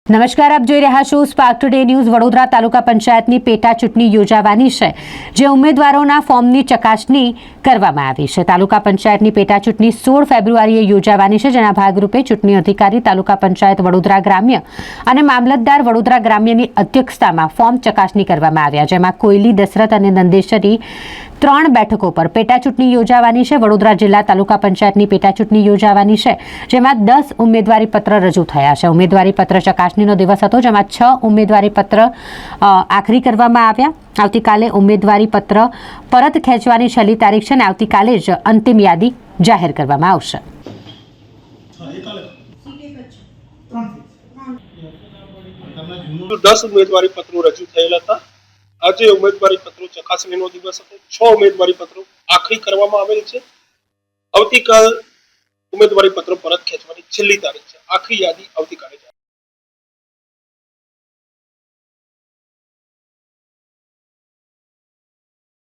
નમસ્કાર, આપ જોઈ રહ્યા છો સ્પાર્ક ટુડે ન્યૂઝ। વડોદરા તાલુકા પંચાયતની પેટા ચૂંટણી યોજાવાની છે, જે ઉમેદવારોના ફોર્મની ચકાસણી કરવામાં આવી છે। તાલુકા પંચાયતની પેટા ચૂંટણી 16 ફેબ્રુઆરીએ યોજાવાની છે, જેના ભાગરૂપે ચૂંટણી અધિકારી તાલુકા પંચાયત વડોદરા ગ્રામ્ય અને મામલતદાર વડોદરા ગ્રામ્યની અધ્યક્ષતામાં ફોર્મ ચકાસણી કરવામાં આવ્યા, જેમાં કોયલી, દશરથ અને નંદેસરી 3 બેઠકો પર પેટા ચૂંટણી યોજાવાની છે। વડોદરા જિલ્લા તાલુકા પંચાયતની પેટા ચૂંટણી યોજાવાની છે, જેમાં 10 ઉમેદવારી પત્ર રજૂ થયા છે। ઉમેદવારી પત્ર ચકાસણીનો દિવસ હતો, જેમાં 6 ઉમેદવારી પત્ર આખરી કરવામાં આવ્યા। આવતીકાલે ઉમેદવારી પત્ર પરત ખેંચવાની છેલ્લી તારીખ છે અને આવતીકાલે જ અંતિમ યાદી જાહેર કરવામાં આવશે। 10 ઉમેદવારી પત્રો રજૂ થયેલા હતા। આજે ઉમેદવારી પત્રો ચકાસણીનો દિવસ હતો। 6 ઉમેદવારી પત્રો આખરી કરવામાં આવેલ છે। આવતીકાલ ઉમેદવારી પત્રો પરત ખેંચવાની છેલ્લી તારીખ છે। આખરી યાદી આવતીકાલે